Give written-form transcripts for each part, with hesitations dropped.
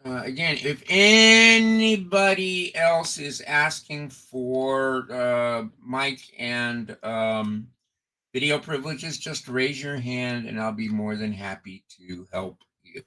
Again, if anybody else is asking for mic and video privileges, just raise your hand and I'll be more than happy to help you.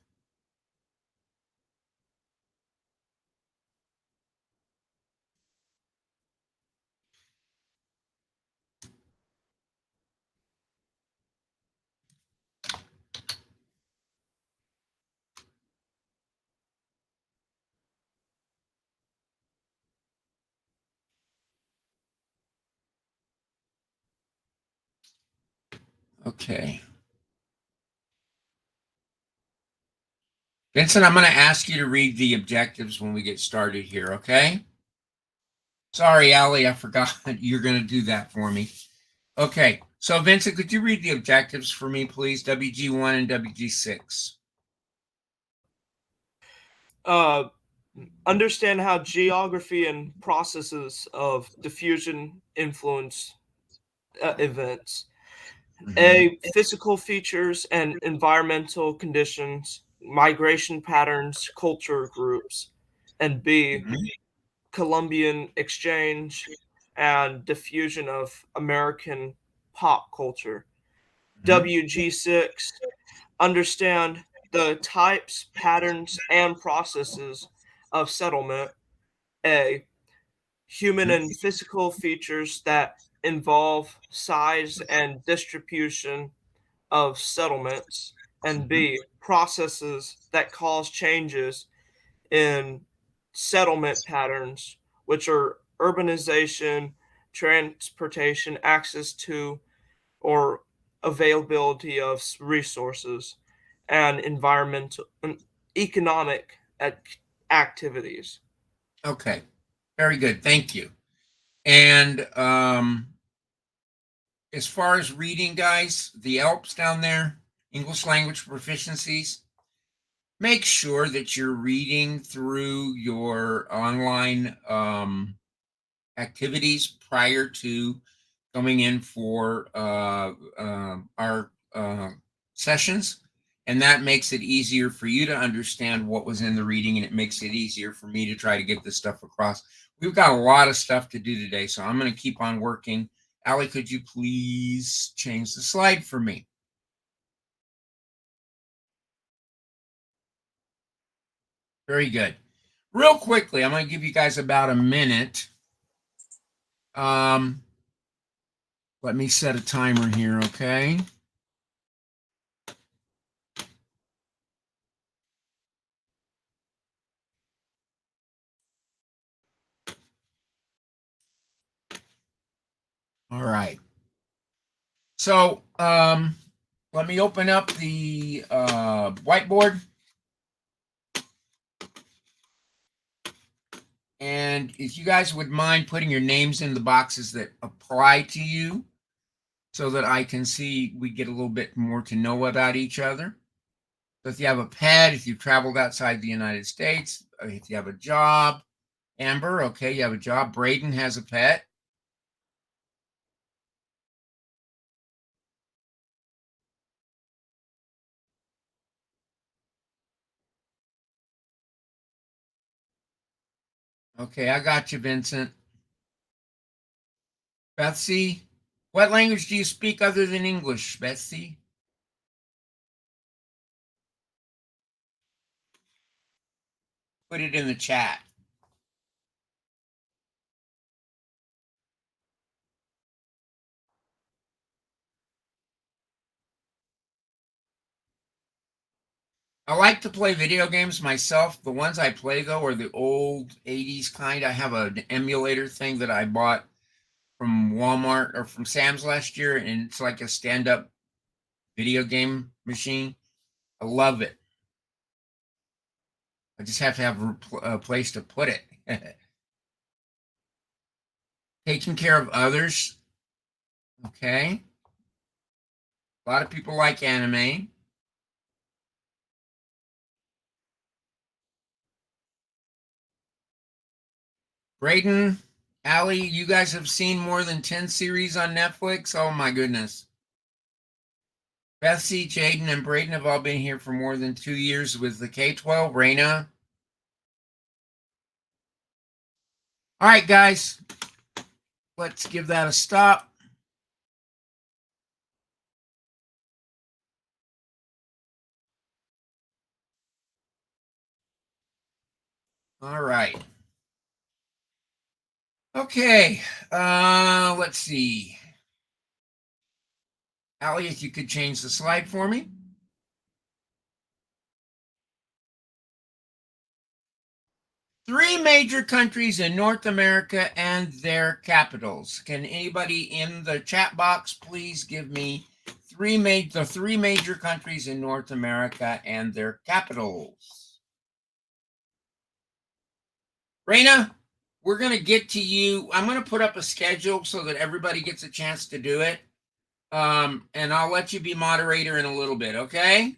Okay. Vincent, I'm going to ask you to read the objectives when we get started here, okay? Sorry, Allie, I forgot you're going to do that for me. Okay, so Vincent, could you read the objectives for me, please? WG1 and WG6. Understand how geography and processes of diffusion influence events. A, physical features and environmental conditions, migration patterns, culture groups. And B, Columbian Exchange and diffusion of American pop culture. WG6, understand the types, patterns, and processes of settlement. A, human and physical features that involve size and distribution of settlements. And B, processes that cause changes in settlement patterns, which are urbanization, transportation, access to or availability of resources, and environmental and economic activities. Okay, very good. Thank you. And as far as reading, guys, the ELPs down there, English language proficiencies, make sure that you're reading through your online activities prior to coming in for our sessions. And that makes it easier for you to understand what was in the reading, and it makes it easier for me to try to get this stuff across. We've got a lot of stuff to do today, so I'm going to keep on working. Allie, could you please change the slide for me? Very good. Real quickly, I'm going to give you guys about a minute. Let me set a timer here, okay? All right. So let me open up the whiteboard. And if you guys would mind putting your names in the boxes that apply to you so that I can see, we get a little bit more to know about each other. So if you have a pet, if you've traveled outside the United States, if you have a job, Amber, okay, you have a job. Braden has a pet. Okay, I got you, Vincent. Betsy, what language do you speak other than English, Betsy? Put it in the chat. I like to play video games myself. The ones I play, though, are the old 80s kind. I have an emulator thing that I bought from Walmart or from Sam's last year, and it's like a stand-up video game machine. I love it. I just have to have a place to put it. Taking care of others. Okay. A lot of people like anime. Braden, Allie, you guys have seen more than 10 series on Netflix? Oh my goodness. Betsy, Jaden, and Braden have all been here for more than 2 years with the K-12. Raina, All right, guys, let's give that a stop. All right. Okay. Let's see. Allie, if you could change the slide for me. Three major countries in North America and their capitals. Can anybody in the chat box please give me the three major countries in North America and their capitals? Raina, we're going to get to you. I'm going to put up a schedule so that everybody gets a chance to do it. And I'll let you be moderator in a little bit, okay?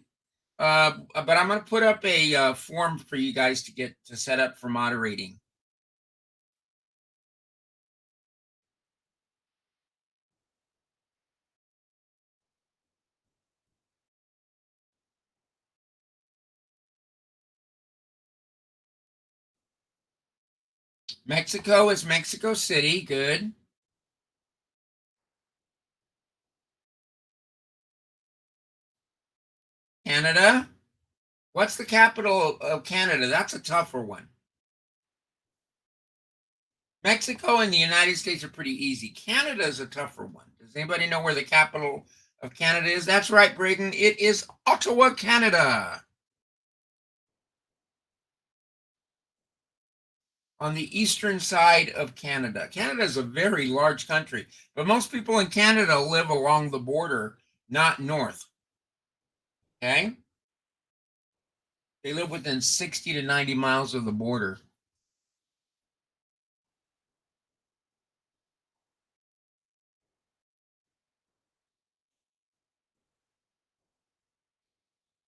But I'm going to put up a form for you guys to get to set up for moderating. Mexico is Mexico City. Good. Canada. What's the capital of Canada? That's a tougher one. Mexico and the United States are pretty easy. Canada is a tougher one. Does anybody know where the capital of Canada is? That's right, Braden. It is Ottawa, Canada. On the eastern side of Canada. Canada is a very large country, but most people in Canada live along the border, not north. Okay? They live within 60 to 90 miles of the border.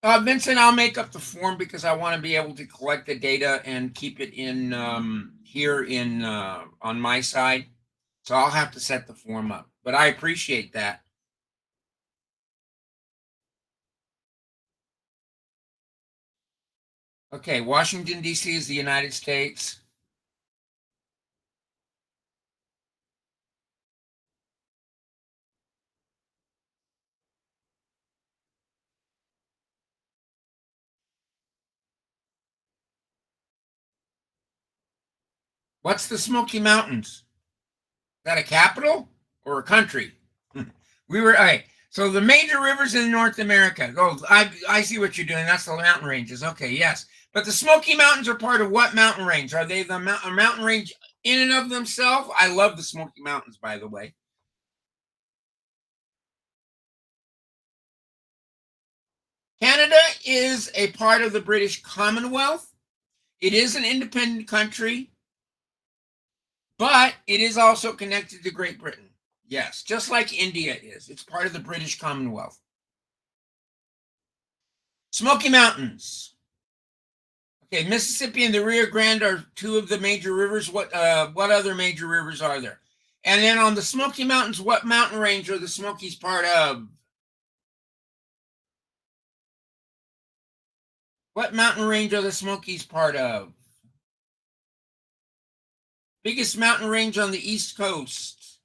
Vincent, I'll make up the form because I want to be able to collect the data and keep it in here in on my side. So I'll have to set the form up, but I appreciate that. Okay, Washington, D.C. is the United States. What's the Smoky Mountains? Is that a capital or a country? We were, all right. So the major rivers in North America. Oh, I see what you're doing. That's the mountain ranges. Okay, yes. But the Smoky Mountains are part of what mountain range? Are they the mountain range in and of themselves? I love the Smoky Mountains, by the way. Canada is a part of the British Commonwealth. It is an independent country, but it is also connected to Great Britain. Yes, just like India is. It's part of the British Commonwealth. Smoky Mountains. Okay, Mississippi and the Rio Grande are two of the major rivers. What other major rivers are there? And then on the Smoky Mountains, what mountain range are the Smokies part of? What mountain range are the Smokies part of? Biggest mountain range on the East Coast.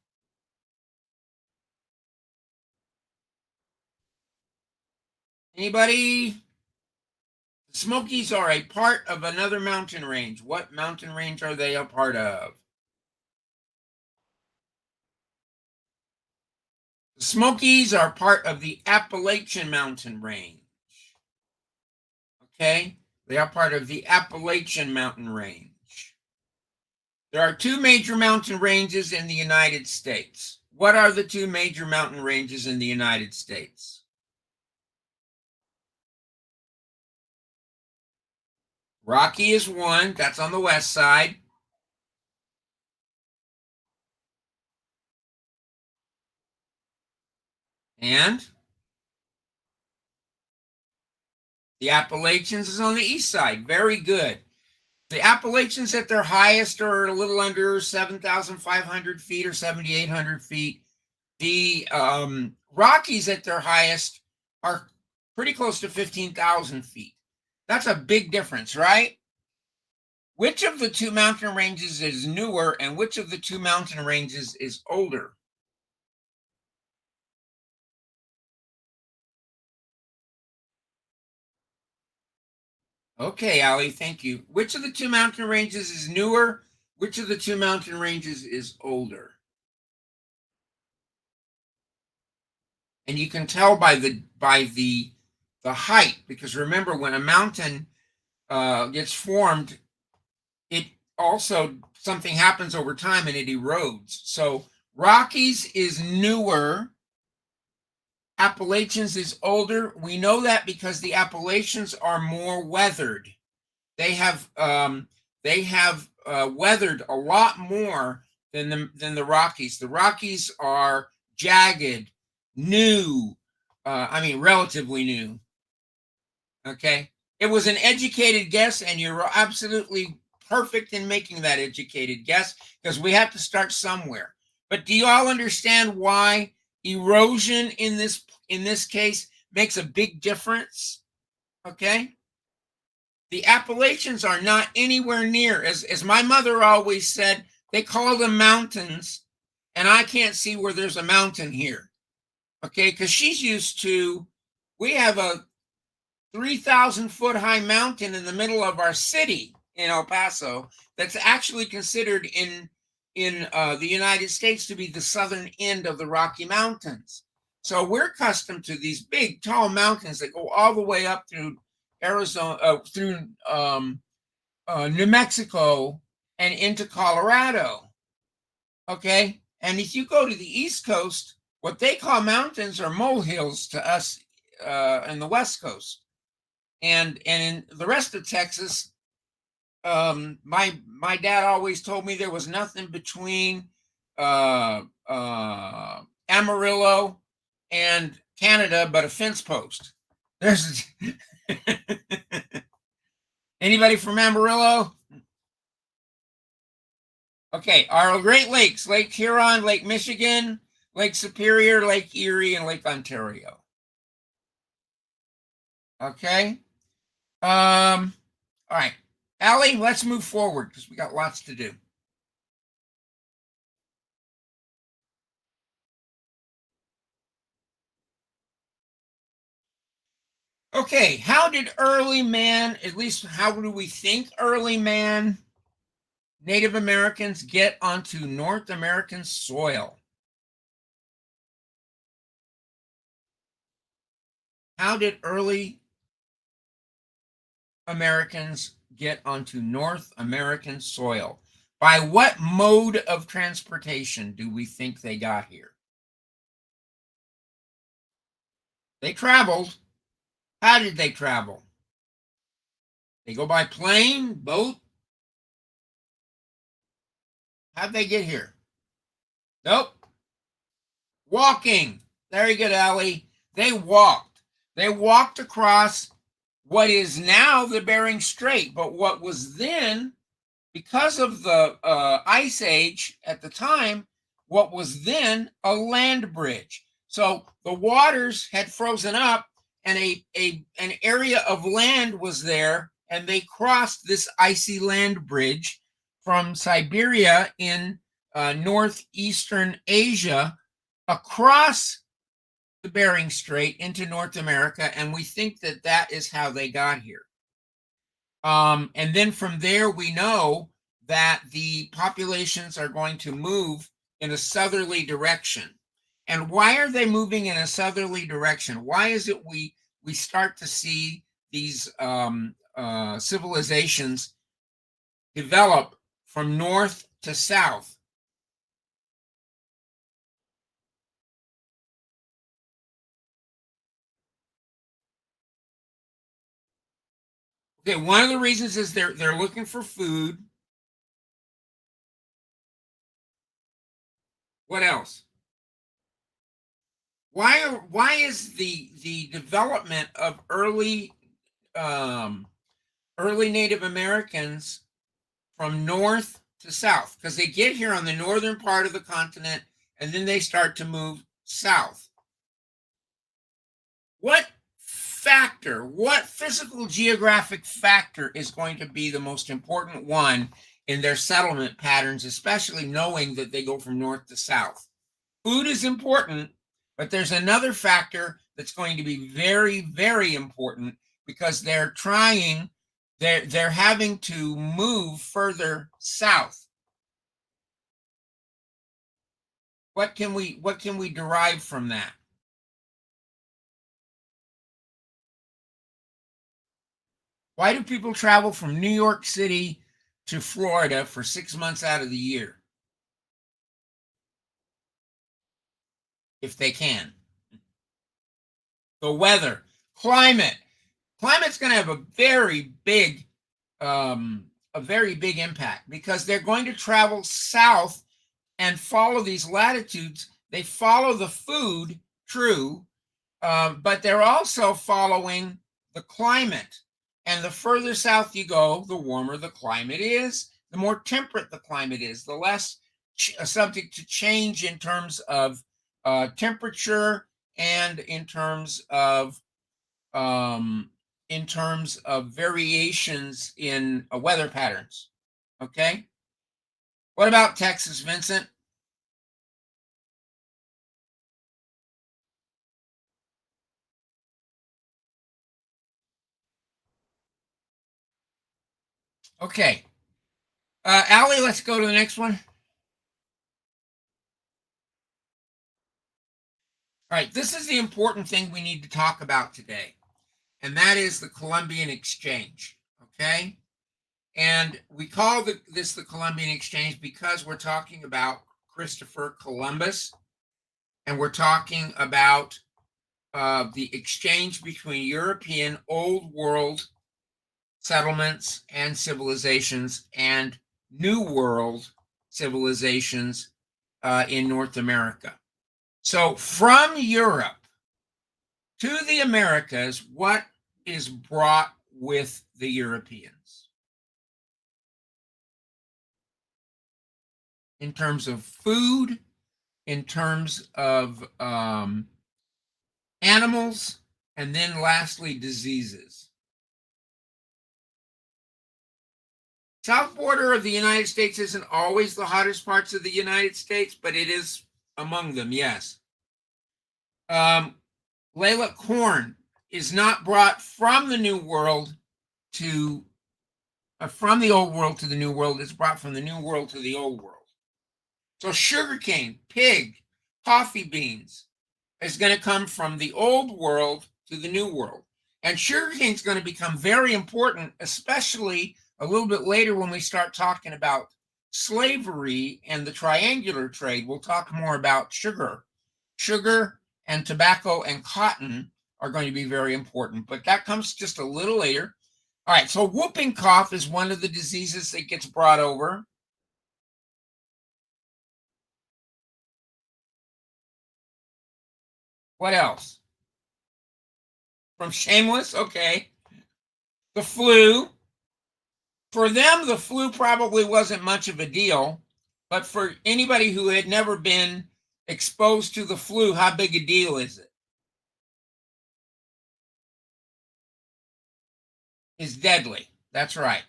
Anybody? The Smokies are a part of another mountain range. What mountain range are they a part of? The Smokies are part of the Appalachian Mountain Range. Okay? They are part of the Appalachian Mountain Range. There are two major mountain ranges in the United States. What are the two major mountain ranges in the United States? Rocky is one. That's on the west side. And the Appalachians is on the east side. Very good. The Appalachians at their highest are a little under 7,500 feet or 7,800 feet. The Rockies at their highest are pretty close to 15,000 feet. That's a big difference, right? Which of the two mountain ranges is newer and which of the two mountain ranges is older? Okay, Allie, thank you. Which of the two mountain ranges is newer? Which of the two mountain ranges is older? And you can tell by the height, because remember, when a mountain gets formed, it also, something happens over time and it erodes. So Rockies is newer, Appalachians is older. We know that because the Appalachians are more weathered. They have weathered a lot more than the Rockies. The Rockies are jagged, new. I mean, relatively new. Okay, it was an educated guess, and you're absolutely perfect in making that educated guess because we have to start somewhere. But do you all understand why erosion in this case makes a big difference? Okay. The Appalachians are not anywhere near, as my mother always said, they call them mountains, and I can't see where there's a mountain here. Okay, because she's used to, we have a 3,000-foot high mountain in the middle of our city in El Paso that's actually considered in the United States to be the southern end of the Rocky Mountains. So we're accustomed to these big, tall mountains that go all the way up through Arizona, through New Mexico and into Colorado. Okay, and if you go to the East Coast, what they call mountains are molehills to us in the West Coast, and in the rest of Texas, my dad always told me there was nothing between Amarillo and Canada but a fence post. There's anybody from Amarillo? Okay, our Great Lakes: Lake Huron, Lake Michigan, Lake Superior, Lake Erie, and Lake Ontario. Okay. All right. Allie, let's move forward because we got lots to do. Okay, how did early man, at least how do we think early man, Native Americans, get onto North American soil? How did early Americans get onto North American soil? By what mode of transportation do we think they got here? They traveled. How did they travel? They go by plane, boat? How'd they get here? Nope. Walking. Very good, Allie. They walked. They walked across what is now the Bering Strait, but what was then, because of the ice age at the time, what was then a land bridge. So the waters had frozen up, and an area of land was there, and they crossed this icy land bridge from Siberia in northeastern Asia across the Bering Strait into North America, and we think that that is how they got here. And then from there, we know that the populations are going to move in a southerly direction. And why are they moving in a southerly direction? Why is it we start to see these civilizations develop from north to south? Okay, one of the reasons is they're looking for food. What else? Why is the development of early Native Americans from north to south? Because they get here on the northern part of the continent and then they start to move south. What factor, what physical geographic factor is going to be the most important one in their settlement patterns, especially knowing that they go from north to south? Food is important, but there's another factor that's going to be very, very important because they're having to move further south. What can we derive from that? Why do people travel from New York City to Florida for 6 months out of the year? If they can. The weather, climate. Climate's going to have a very big impact because they're going to travel south and follow these latitudes. They follow the food, true, but they're also following the climate. And the further south you go, the warmer the climate is, the more temperate the climate is, the less subject to change in terms of temperature and in terms of variations in weather patterns. Okay. What about Texas, Vincent? Okay. Allie, let's go to the next one. All right, this is the important thing we need to talk about today, and that is the Columbian Exchange, okay? And we call this the Columbian Exchange because we're talking about Christopher Columbus, and we're talking about the exchange between European Old World settlements and civilizations and New World civilizations in North America. So from Europe to the Americas, what is brought with the Europeans? In terms of food, in terms of animals, and then lastly, diseases. South border of the United States isn't always the hottest parts of the United States, but it is among them, yes. Layla, corn is not brought from the New World to from the Old World to the New World. It's brought from the New World to the Old World. So sugarcane, pig, coffee beans is going to come from the Old World to the New World. And sugarcane is going to become very important, especially a little bit later when we start talking about slavery and the triangular trade. We'll talk more about sugar. Sugar and tobacco and cotton are going to be very important, but that comes just a little later. All right, so whooping cough is one of the diseases that gets brought over. What else? From Shameless, okay. The flu. For them, the flu probably wasn't much of a deal, but for anybody who had never been exposed to the flu, how big a deal is it? It's deadly. That's right.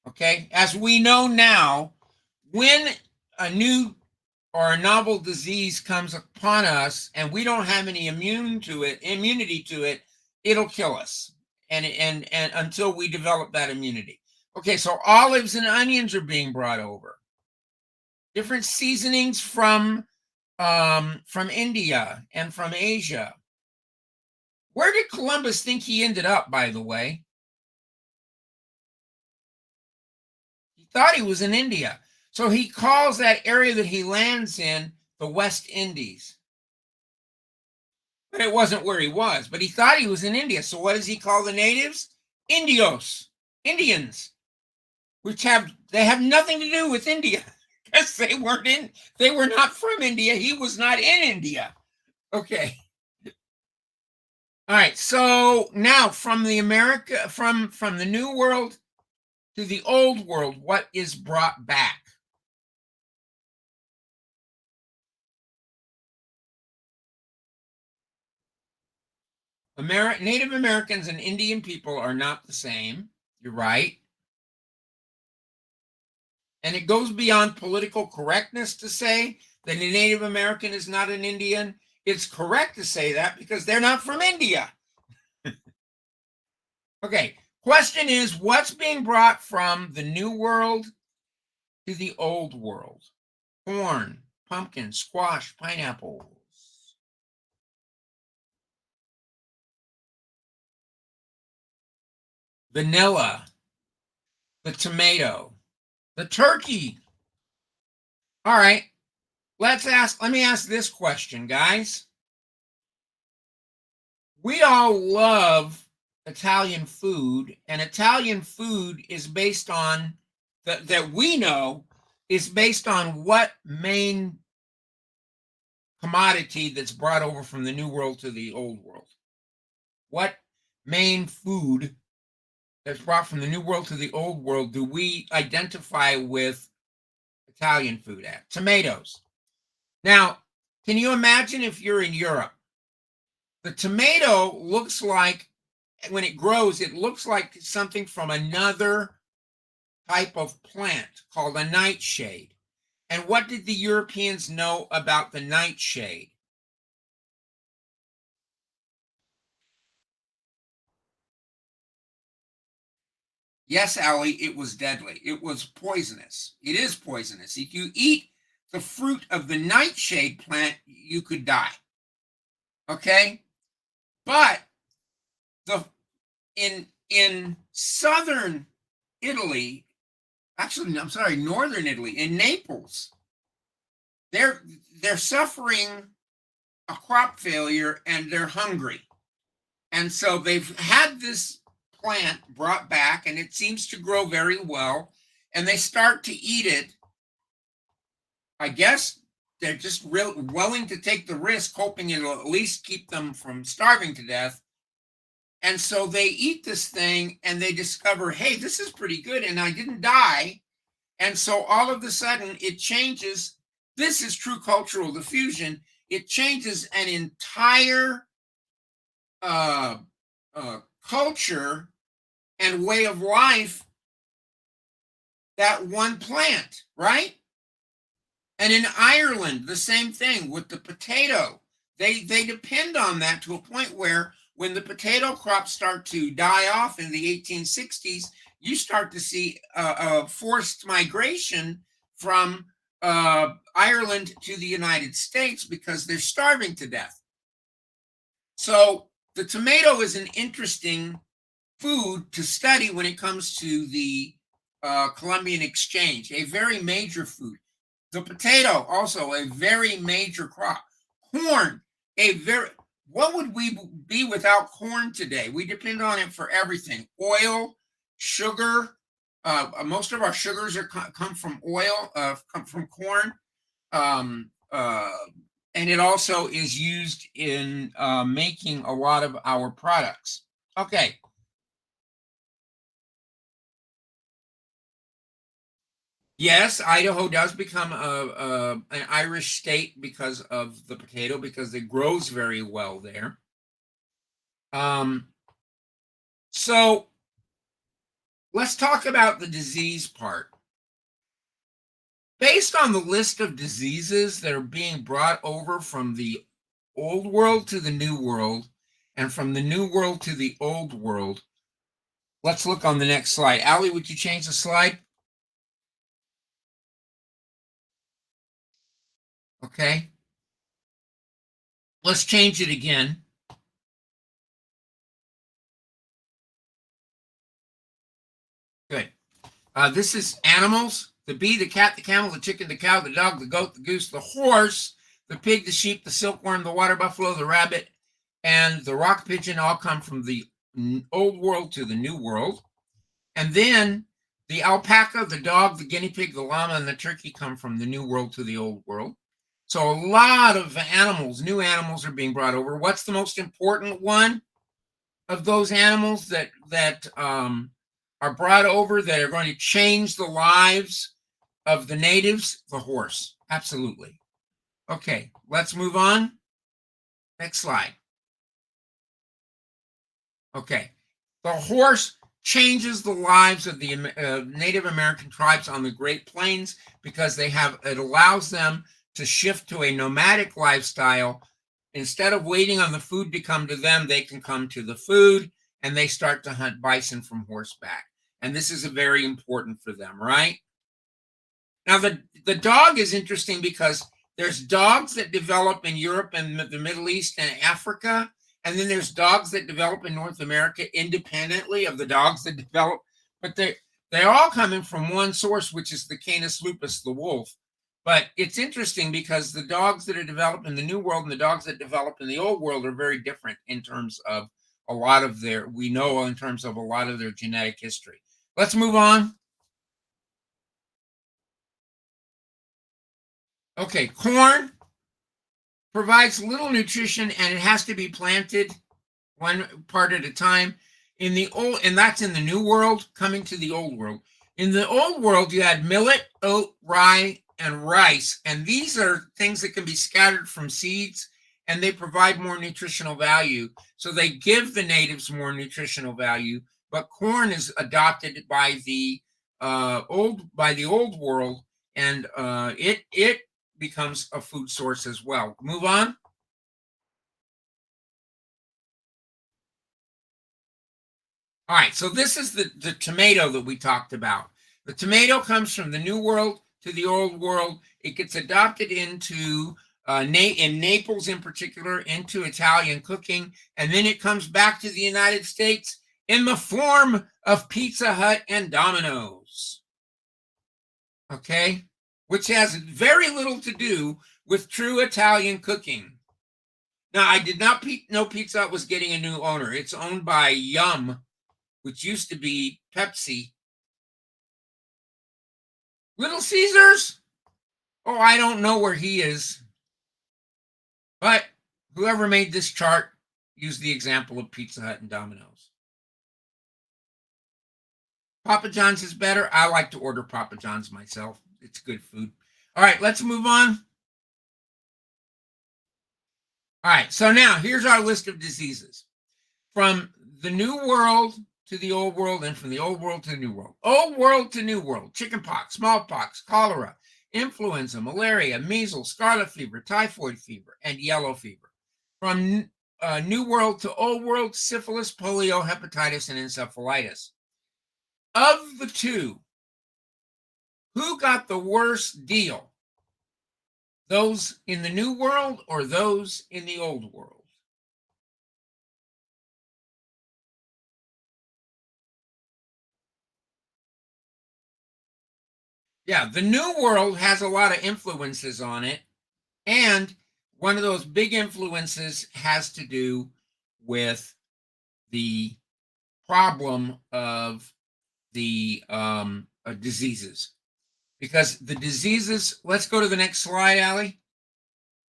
Okay. As we know now, when a new or a novel disease comes upon us and we don't have any immunity to it, it'll kill us. And until we develop that immunity. Okay, so olives and onions are being brought over. Different seasonings from India and from Asia. Where did Columbus think he ended up, by the way? He thought he was in India. So he calls that area that he lands in the West Indies. But it wasn't where he was. But he thought he was in India. So what does he call the natives? Indios, Indians, which have nothing to do with India because they were not from India. He was not in India. Okay. All right. So now from the New World to the Old World, what is brought back? Native Americans and Indian people are not the same. You're right. And it goes beyond political correctness to say that a Native American is not an Indian. It's correct to say that because they're not from India. Okay, question is, what's being brought from the New World to the Old World? Corn, pumpkin, squash, pineapples. Vanilla, the tomato, the turkey. All right, let me ask this question, guys. We all love Italian food, and Italian food is based on that we know is based on what main commodity that's brought over from the New World to the Old World? What main food that's brought from the New World to the Old World do we identify with Italian food at? Tomatoes. Now, can you imagine if you're in Europe? The tomato looks like, when it grows, it looks like something from another type of plant called a nightshade. And what did the Europeans know about the nightshade? Yes, Allie, it was deadly. It was poisonous. It is poisonous. If you eat the fruit of the nightshade plant, you could die. Okay? But in southern Italy, actually, I'm sorry, northern Italy, in Naples, they're suffering a crop failure and they're hungry. And so they've had this plant brought back and it seems to grow very well. And they start to eat it. I guess they're just willing to take the risk, hoping it'll at least keep them from starving to death. And so they eat this thing and they discover, hey, this is pretty good. And I didn't die. And so all of a sudden it changes. This is true cultural diffusion. It changes an entire culture and way of life, that one plant, right? And in Ireland, the same thing with the potato. They depend on that to a point where when the potato crops start to die off in the 1860s, you start to see a forced migration from Ireland to the United States because they're starving to death. So the tomato is an interesting food to study when it comes to the Columbian Exchange, a very major food. The potato, also a very major crop. Corn, what would we be without corn today? We depend on it for everything. Oil, sugar. Most of our sugars come from oil, come from corn. And it also is used in making a lot of our products. Okay. Yes, Idaho does become an Irish state because of the potato, because it grows very well there. So let's talk about the disease part. Based on the list of diseases that are being brought over from the Old World to the New World, and from the New World to the Old World, let's look on the next slide. Allie, would you change the slide? Okay. Let's change it again. Good. This is animals: the bee, the cat, the camel, the chicken, the cow, the dog, the goat, the goose, the horse, the pig, the sheep, the silkworm, the water buffalo, the rabbit, and the rock pigeon all come from the Old World to the New World. And then the alpaca, the dog, the guinea pig, the llama, and the turkey come from the New World to the Old World. So a lot of animals, new animals, are being brought over. What's the most important one of those animals that are brought over that are going to change the lives of the natives? The horse. Absolutely. Okay, let's move on. Next slide. Okay. The horse changes the lives of the Native American tribes on the Great Plains because it allows them to shift to a nomadic lifestyle. Instead of waiting on the food to come to them, they can come to the food, and they start to hunt bison from horseback. And this is very important for them, right? Now, the dog is interesting because there's dogs that develop in Europe and the Middle East and Africa, and then there's dogs that develop in North America independently of the dogs that develop, but they're all coming from one source, which is the Canis lupus, the wolf. But it's interesting because the dogs that are developed in the New World and the dogs that develop in the Old World are very different in terms of a lot of their genetic history. Let's move on. Okay, corn provides little nutrition, and it has to be planted one part at a time. And that's in the New World, coming to the Old World. In the Old World, you had millet, oat, rye, and rice, and these are things that can be scattered from seeds, and they provide more nutritional value. So they give the natives more nutritional value. But corn is adopted by the Old World, and it becomes a food source as well. Move on. All right, so this is the tomato that we talked about. The tomato comes from the New World to the Old World. It gets adopted into, in Naples in particular, into Italian cooking, and then it comes back to the United States in the form of Pizza Hut and Domino's. Okay, which has very little to do with true Italian cooking. Now, I did not know Pizza Hut was getting a new owner. It's owned by Yum, which used to be Pepsi. Little Caesars? Oh, I don't know where he is. But whoever made this chart used the example of Pizza Hut and Domino's. Papa John's is better. I like to order Papa John's myself. It's good food. All right, let's move on. All right, so now here's our list of diseases. From the New World to the Old World, and from the Old World to the New World. Old World to New World: chickenpox, smallpox, cholera, influenza, malaria, measles, scarlet fever, typhoid fever, and yellow fever. From New World to Old World: syphilis, polio, hepatitis, and encephalitis. Of the two, who got the worst deal? Those in the New World or those in the Old World? Yeah, the New World has a lot of influences on it, and one of those big influences has to do with the problem of the diseases. Because the diseases, let's go to the next slide, Allie.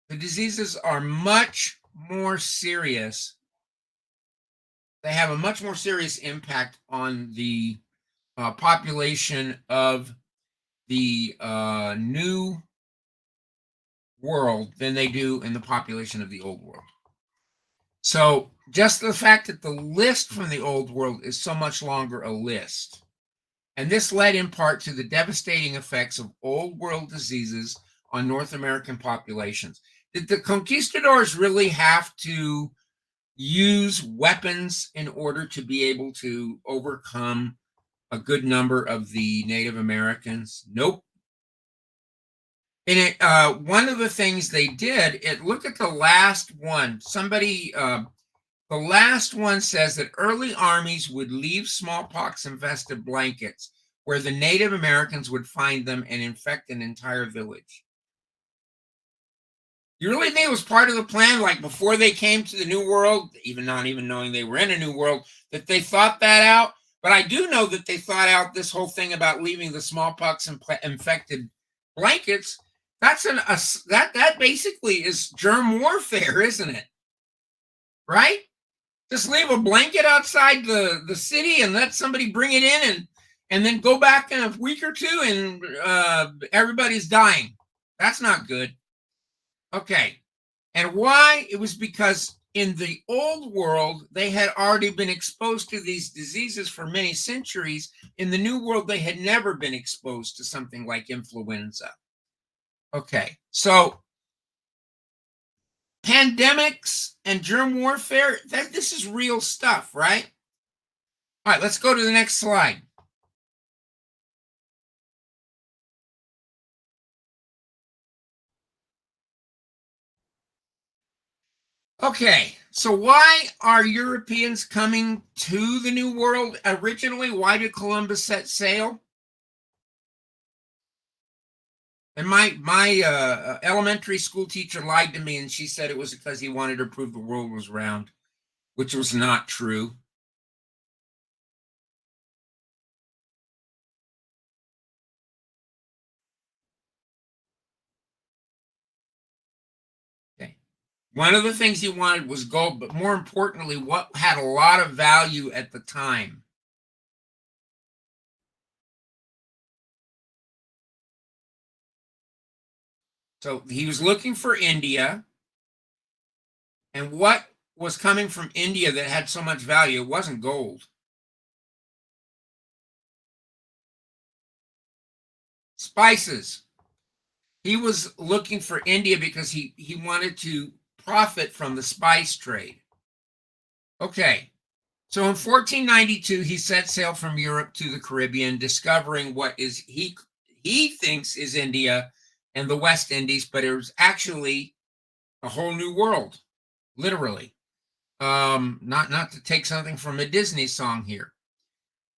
The diseases are much more serious. They have a much more serious impact on the population of the New World than they do in the population of the Old World. So just the fact that the list from the Old World is so much longer a list. And this led in part to the devastating effects of Old World diseases on North American populations. Did the conquistadors really have to use weapons in order to be able to overcome a good number of the Native Americans? Nope. And one of the things they did, look at the last one. The last one says that early armies would leave smallpox-infested blankets where the Native Americans would find them and infect an entire village. You really think it was part of the plan, like before they came to the New World, even not even knowing they were in a New World, that they thought that out? But I do know that they thought out this whole thing about leaving the smallpox-infected blankets. That basically is germ warfare, isn't it? Right? Just leave a blanket outside the city and let somebody bring it in and then go back in a week or two and everybody's dying. That's not good. Okay. And why? It was because in the old world, they had already been exposed to these diseases for many centuries. In the new world, they had never been exposed to something like influenza. Okay, so pandemics and germ warfare, this is real stuff, right? All right, let's go to the next slide. Okay, so why are Europeans coming to the New World originally? Why did Columbus set sail? And my elementary school teacher lied to me, and she said it was because he wanted to prove the world was round, which was not true. Okay. One of the things he wanted was gold, but more importantly, what had a lot of value at the time? So he was looking for India, and what was coming from India that had so much value? It wasn't gold. Spices. He was looking for India because he wanted to profit from the spice trade. Okay, so in 1492, he set sail from Europe to the Caribbean, discovering what is he thinks is India and the West Indies, but it was actually a whole new world, literally. Not to take something from a Disney song here.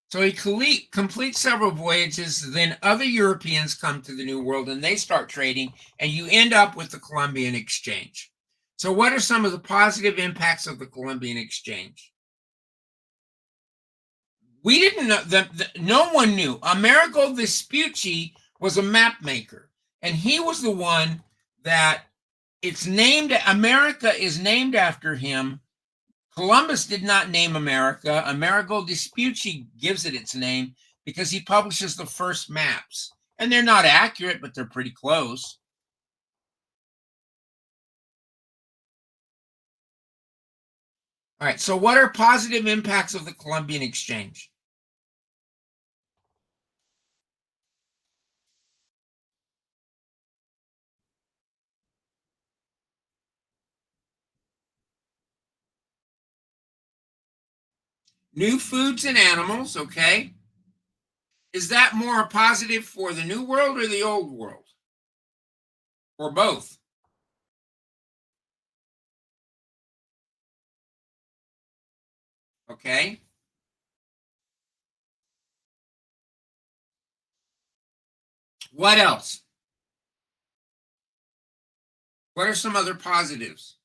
So he completes several voyages. Then other Europeans come to the New World and they start trading, and you end up with the Columbian Exchange. So what are some of the positive impacts of the Columbian Exchange? We didn't know that no one knew. Amerigo Vespucci was a map maker, and he was the one that America is named after him. Columbus did not name America. Amerigo Vespucci gives it its name because he publishes the first maps. And they're not accurate, but they're pretty close. All right, so what are positive impacts of the Columbian Exchange? New foods and animals, okay. Is that more a positive for the New World or the Old World? Or both? Okay. What else? What are some other positives?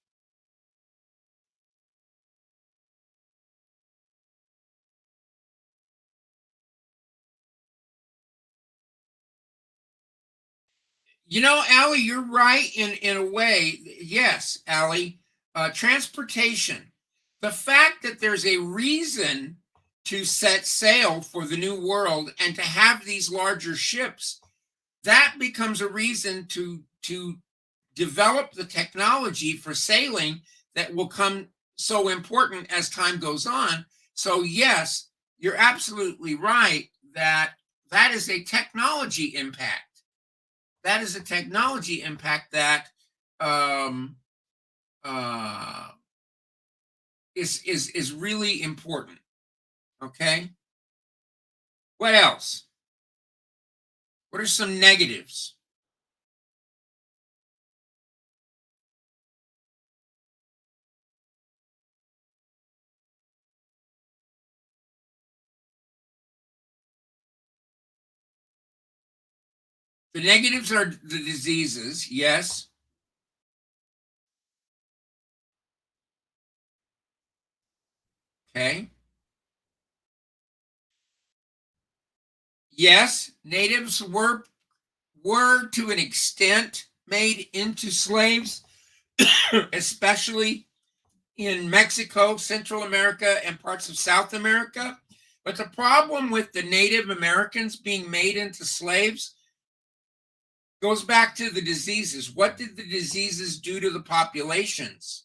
You know, Allie, you're right in a way. Yes, Allie. Transportation. The fact that there's a reason to set sail for the New World and to have these larger ships, that becomes a reason to develop the technology for sailing that will come so important as time goes on. So yes, you're absolutely right that that is a technology impact. That is a technology impact that um, uh, is really important. Okay. What else? What are some negatives? The negatives are the diseases. Yes. Okay. Yes, natives were to an extent made into slaves, especially in Mexico, Central America, and parts of South America. But the problem with the Native Americans being made into slaves goes back to the diseases. What did the diseases do to the populations?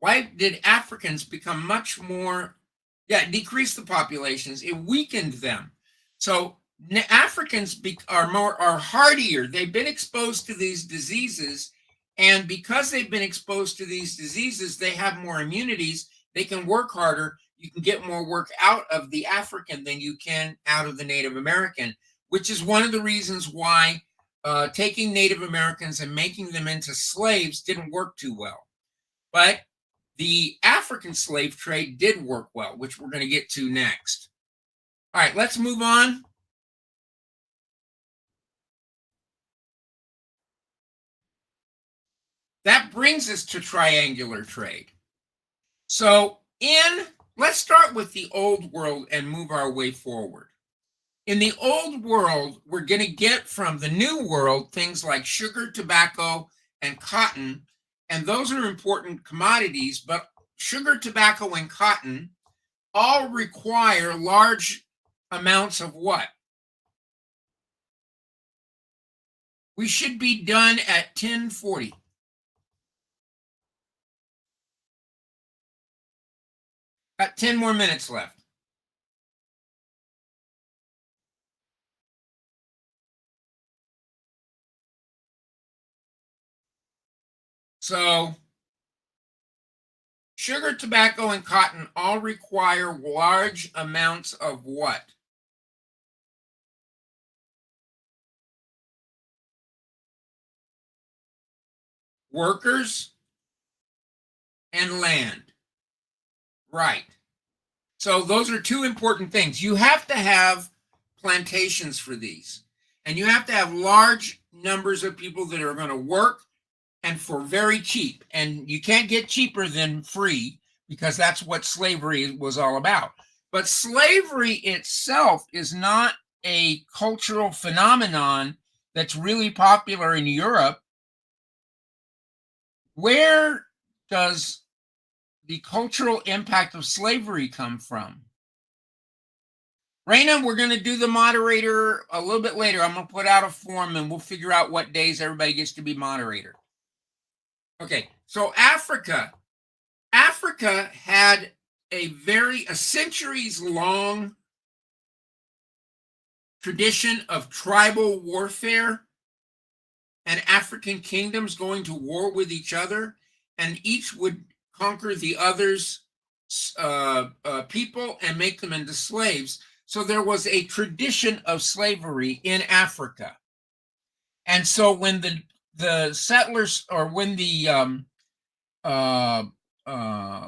Why did Africans become much more, yeah, decrease the populations? It weakened them. So Africans are hardier. They've been exposed to these diseases, and because they've been exposed to these diseases, they have more immunities. They can work harder. You can get more work out of the African than you can out of the Native American, which is one of the reasons why taking Native Americans and making them into slaves didn't work too well. But the African slave trade did work well, which we're going to get to next. All right, let's move on. That brings us to triangular trade. So let's start with the old world and move our way forward. In the old world, we're going to get from the new world things like sugar, tobacco, and cotton, and those are important commodities, but sugar, tobacco, and cotton all require large amounts of what? We should be done at 10:40. Got 10 more minutes left. So sugar, tobacco, and cotton all require large amounts of what? Workers and land. Right. So those are two important things. You have to have plantations for these, and you have to have large numbers of people that are going to work and for very cheap. And you can't get cheaper than free, because that's what slavery was all about. But slavery itself is not a cultural phenomenon that's really popular in Europe. Where does the cultural impact of slavery come from? Raina, we're going to do the moderator a little bit later. I'm going to put out a form and we'll figure out what days everybody gets to be moderator. Okay, so Africa had a centuries-long tradition of tribal warfare and African kingdoms going to war with each other, and each would conquer the other's people and make them into slaves. So there was a tradition of slavery in Africa. And so when the settlers, or when the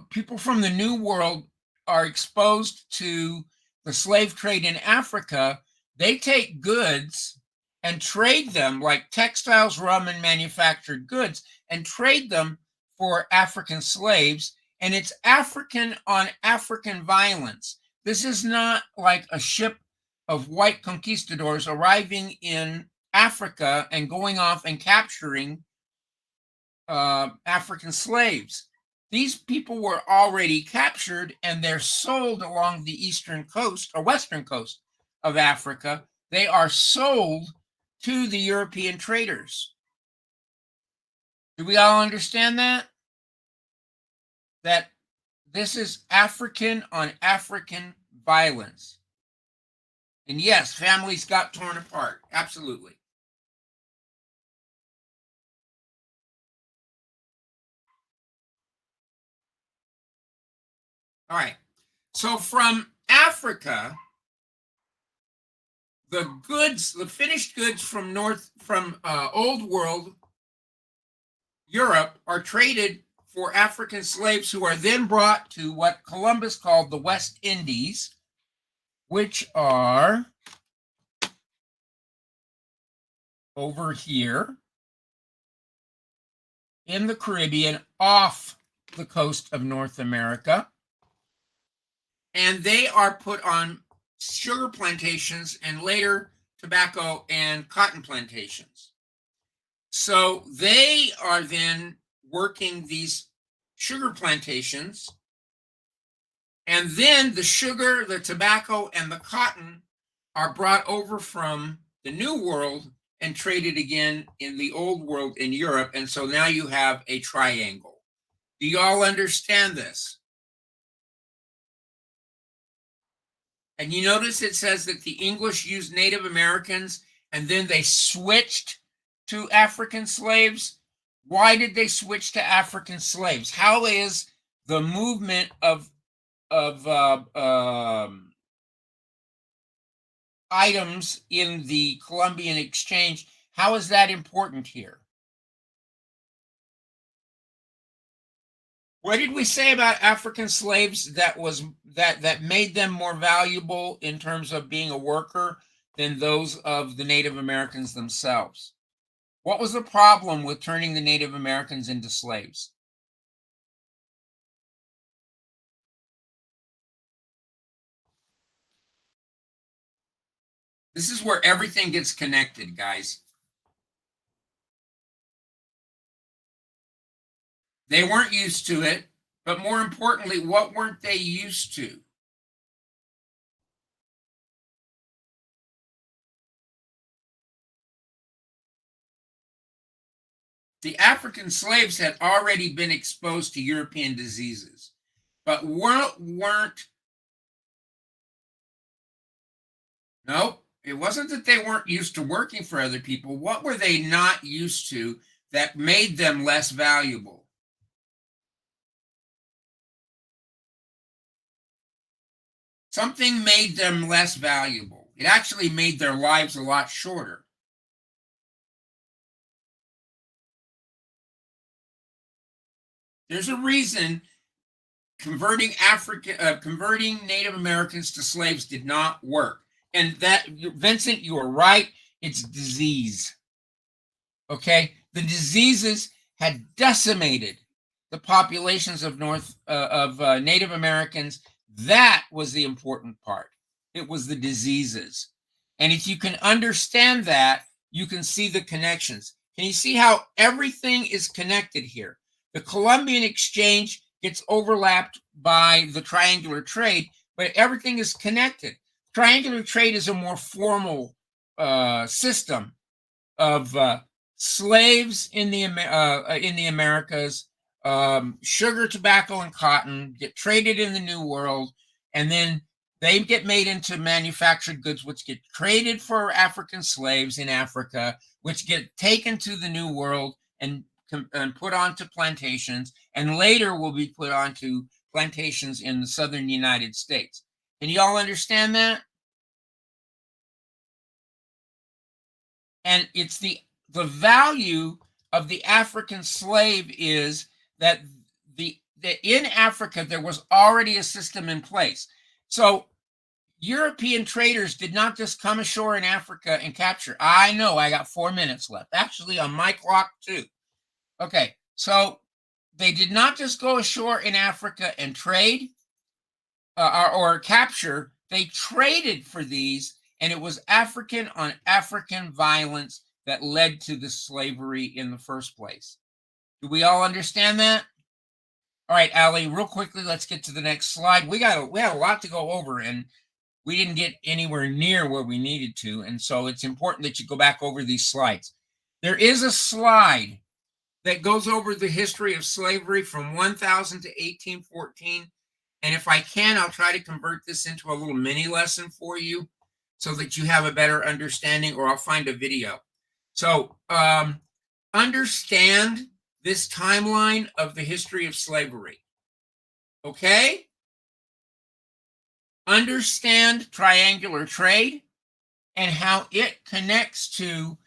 people from the New World are exposed to the slave trade in Africa, they take goods and trade them, like textiles, rum, and manufactured goods, and trade them for African slaves. And it's African on African violence. This is not like a ship of white conquistadors arriving in Africa and going off and capturing African slaves. These people were already captured and they're sold along the eastern coast or western coast of Africa. They are sold to the European traders. Do we all understand that? That this is African on African violence. And yes, families got torn apart. Absolutely. All right. So from Africa, the finished goods from old world Europe are traded for African slaves, who are then brought to what Columbus called the West Indies, which are over here in the Caribbean, off the coast of North America. And they are put on sugar plantations and later tobacco and cotton plantations. So they are then working these sugar plantations, and then the sugar, the tobacco, and the cotton are brought over from the New World and traded again in the Old World in Europe. And so now you have a triangle. Do you all understand this? And you notice it says that the English used Native Americans and then they switched to African slaves. Why did they switch to African slaves? How is the movement of items in the Columbian Exchange, how is that important here? What did we say about African slaves that made them more valuable in terms of being a worker than those of the Native Americans themselves? What was the problem with turning the Native Americans into slaves? This is where everything gets connected, guys. They weren't used to it, but more importantly, what weren't they used to? The African slaves had already been exposed to European diseases, but weren't nope, it wasn't that they weren't used to working for other people. What were they not used to that made them less valuable? Something made them less valuable. It actually made their lives a lot shorter. There's a reason converting Native Americans to slaves did not work. And that, Vincent, you are right. It's disease. Okay, the diseases had decimated the populations of Native Americans. That was the important part. It was the diseases, and if you can understand that, you can see the connections. Can you see how everything is connected here? The Columbian Exchange gets overlapped by the triangular trade, but everything is connected. Triangular trade is a more formal system of slaves in the Americas, sugar, tobacco, and cotton get traded in the New World, and then they get made into manufactured goods, which get traded for African slaves in Africa, which get taken to the New World and put onto plantations, and later will be put onto plantations in the southern United States. Can you all understand that? And it's the value of the African slave is that in Africa there was already a system in place. So European traders did not just come ashore in Africa and capture. I know I got 4 minutes left. Actually, on my clock too. Okay, so they did not just go ashore in Africa and trade or capture. They traded for these, and it was African on African violence that led to the slavery in the first place. Do we all understand that? All right, Allie, real quickly, let's get to the next slide. We had a lot to go over, and we didn't get anywhere near where we needed to, and so it's important that you go back over these slides. There is a slide that goes over the history of slavery from 1000 to 1814. And if I can, I'll try to convert this into a little mini lesson for you so that you have a better understanding, or I'll find a video. So understand this timeline of the history of slavery. Okay? Understand triangular trade and how it connects to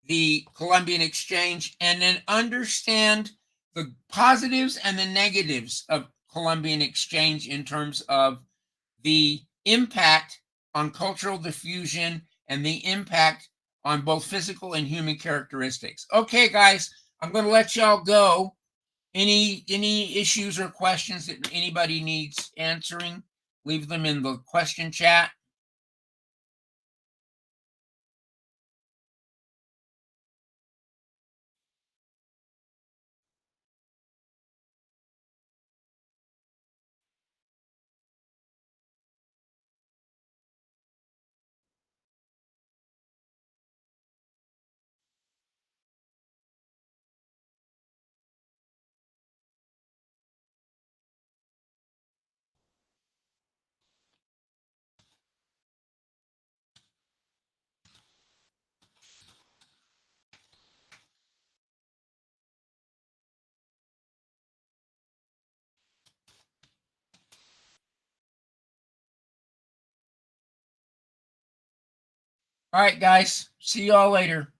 the Columbian Exchange, and then understand the positives and the negatives of Columbian Exchange in terms of the impact on cultural diffusion and the impact on both physical and human characteristics. Okay, guys, I'm going to let y'all go. Any issues or questions that anybody needs answering, leave them in the question chat. All right, guys. See y'all later.